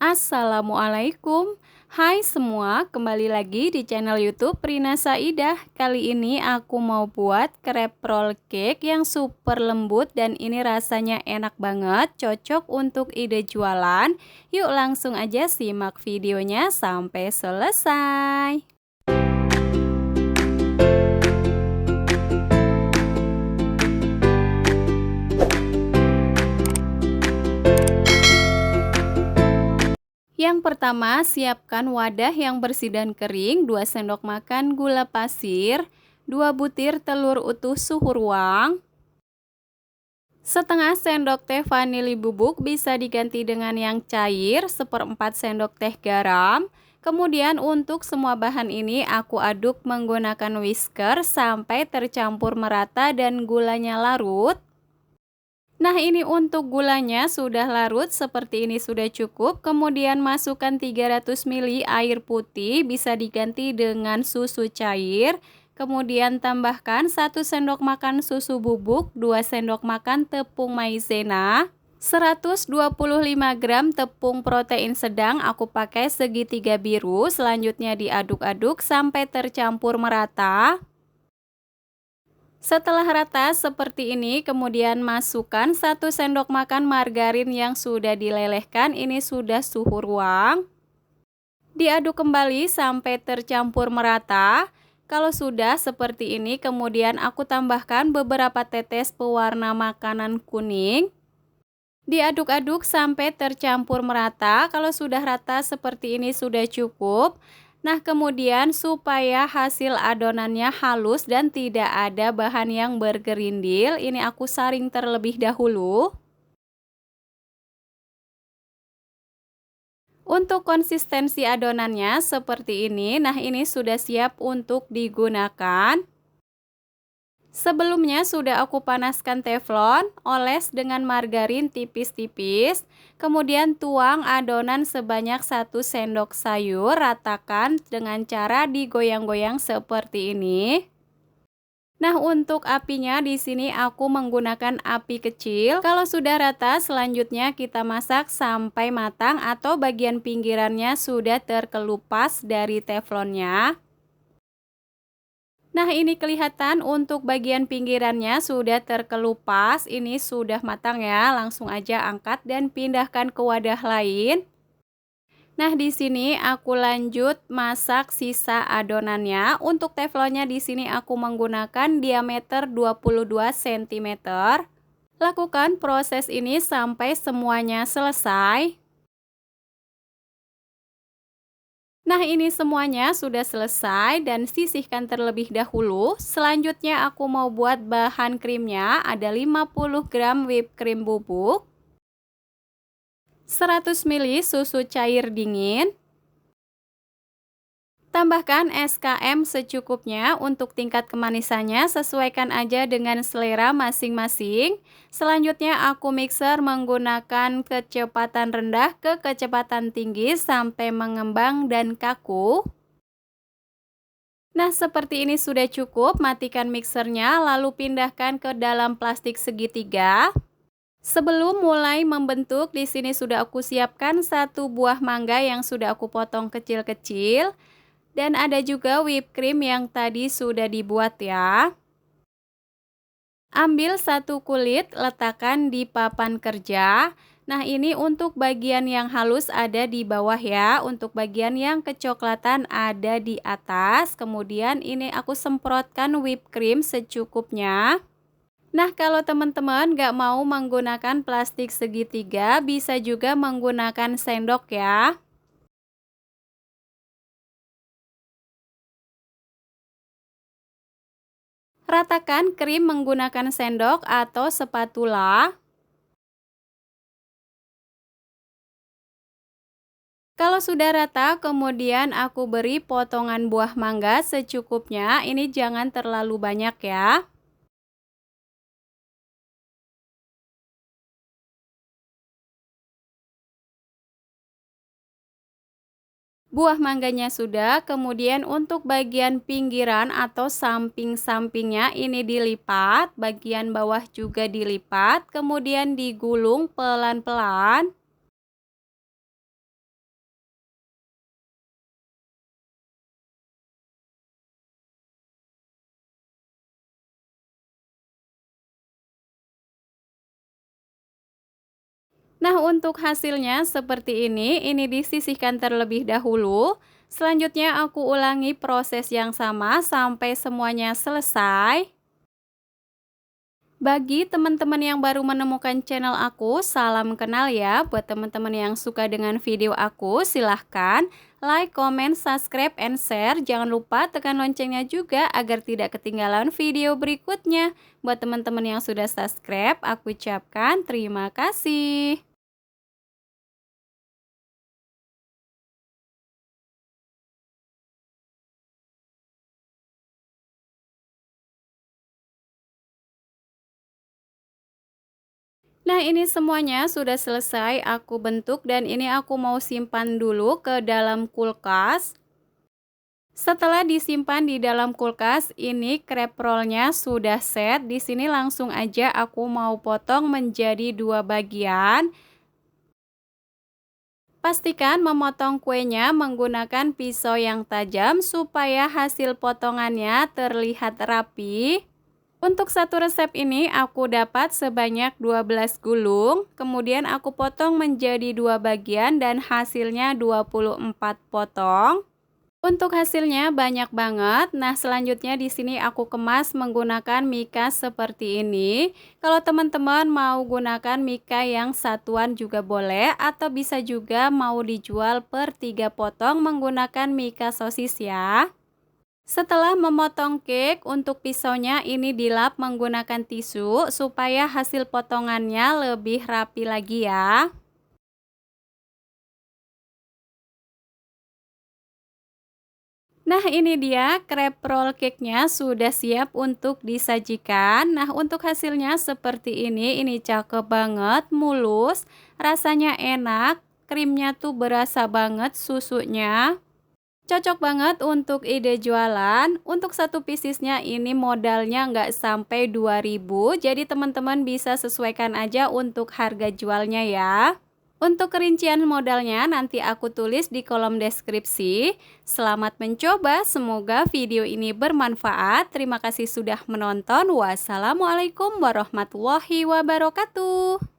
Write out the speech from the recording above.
Assalamualaikum. Hai semua, kembali lagi di channel YouTube Rina Saidah. Kali ini aku mau buat krep roll cake yang super lembut dan ini rasanya enak banget, cocok untuk ide jualan. Yuk langsung aja simak videonya sampai selesai. Yang pertama, siapkan wadah yang bersih dan kering, 2 sendok makan gula pasir, 2 butir telur utuh suhu ruang, setengah sendok teh vanili bubuk bisa diganti dengan yang cair, 1/4 sendok teh garam. Kemudian untuk semua bahan ini aku aduk menggunakan whisker sampai tercampur merata dan gulanya larut. Nah, ini untuk gulanya sudah larut seperti ini sudah cukup. Kemudian masukkan 300 ml air putih, bisa diganti dengan susu cair. Kemudian tambahkan 1 sendok makan susu bubuk, 2 sendok makan tepung maizena, 125 gram tepung protein sedang aku pakai segitiga biru. Selanjutnya diaduk-aduk sampai tercampur merata. Setelah rata seperti ini, kemudian masukkan 1 sendok makan margarin yang sudah dilelehkan, ini sudah suhu ruang. Diaduk kembali sampai tercampur merata. Kalau sudah seperti ini, kemudian aku tambahkan beberapa tetes pewarna makanan kuning. Diaduk-aduk sampai tercampur merata. Kalau sudah rata seperti ini sudah cukup. Nah, kemudian supaya hasil adonannya halus dan tidak ada bahan yang bergerindil, ini aku saring terlebih dahulu. Untuk konsistensi adonannya seperti ini, nah ini sudah siap untuk digunakan. Sebelumnya sudah aku panaskan teflon, oles dengan margarin tipis-tipis, kemudian tuang adonan sebanyak 1 sendok sayur, ratakan dengan cara digoyang-goyang seperti ini. Nah, untuk apinya di sini aku menggunakan api kecil. Kalau sudah rata, selanjutnya kita masak sampai matang atau bagian pinggirannya sudah terkelupas dari teflonnya. Nah, ini kelihatan untuk bagian pinggirannya sudah terkelupas, ini sudah matang ya. Langsung aja angkat dan pindahkan ke wadah lain. Nah, di sini aku lanjut masak sisa adonannya. Untuk teflonnya di sini aku menggunakan diameter 22 cm. Lakukan proses ini sampai semuanya selesai. Nah, ini semuanya sudah selesai dan sisihkan terlebih dahulu. Selanjutnya aku mau buat bahan krimnya. Ada 50 gram whipped cream bubuk, 100 ml susu cair dingin, tambahkan SKM secukupnya. Untuk tingkat kemanisannya sesuaikan aja dengan selera masing-masing. Selanjutnya aku mixer menggunakan kecepatan rendah ke kecepatan tinggi sampai mengembang dan kaku. Nah, seperti ini sudah cukup. Matikan mixernya lalu pindahkan ke dalam plastik segitiga. Sebelum mulai membentuk, di sini sudah aku siapkan 1 buah mangga yang sudah aku potong kecil-kecil. Dan ada juga whipped cream yang tadi sudah dibuat ya. Ambil 1 kulit, letakkan di papan kerja. Nah, ini untuk bagian yang halus ada di bawah ya. Untuk bagian yang kecoklatan ada di atas. Kemudian ini aku semprotkan whipped cream secukupnya. Nah, kalau teman-teman gak mau menggunakan plastik segitiga, bisa juga menggunakan sendok ya. Ratakan krim menggunakan sendok atau spatula. Kalau sudah rata, kemudian aku beri potongan buah mangga secukupnya. Ini jangan terlalu banyak ya. Buah mangganya sudah, kemudian untuk bagian pinggiran atau samping-sampingnya ini dilipat, bagian bawah juga dilipat, kemudian digulung pelan-pelan. Nah, untuk hasilnya seperti ini disisihkan terlebih dahulu. Selanjutnya aku ulangi proses yang sama sampai semuanya selesai. Bagi teman-teman yang baru menemukan channel aku, salam kenal ya. Buat teman-teman yang suka dengan video aku, silahkan like, comment, subscribe, and share. Jangan lupa tekan loncengnya juga agar tidak ketinggalan video berikutnya. Buat teman-teman yang sudah subscribe, aku ucapkan terima kasih. Nah, ini semuanya sudah selesai aku bentuk dan ini aku mau simpan dulu ke dalam kulkas. Setelah disimpan di dalam kulkas, ini crepe rollnya sudah set. Di sini langsung aja aku mau potong menjadi 2 bagian. Pastikan memotong kuenya menggunakan pisau yang tajam supaya hasil potongannya terlihat rapi. Untuk satu resep ini aku dapat sebanyak 12 gulung, kemudian aku potong menjadi 2 bagian dan hasilnya 24 potong. Untuk hasilnya banyak banget. Nah, selanjutnya di sini aku kemas menggunakan mika seperti ini. Kalau teman-teman mau gunakan mika yang satuan juga boleh atau bisa juga mau dijual per 3 potong menggunakan mika sosis ya. Setelah memotong cake, untuk pisaunya ini dilap menggunakan tisu supaya hasil potongannya lebih rapi lagi ya. Nah, ini dia crepe roll cake-nya sudah siap untuk disajikan. Nah, untuk hasilnya seperti ini cakep banget, mulus, rasanya enak, krimnya tuh berasa banget susunya. Cocok banget untuk ide jualan. Untuk satu piecesnya ini modalnya nggak sampai 2.000, jadi teman-teman bisa sesuaikan aja untuk harga jualnya ya. Untuk rincian modalnya nanti aku tulis di kolom deskripsi. Selamat mencoba, semoga video ini bermanfaat. Terima kasih sudah menonton. Wassalamualaikum warahmatullahi wabarakatuh.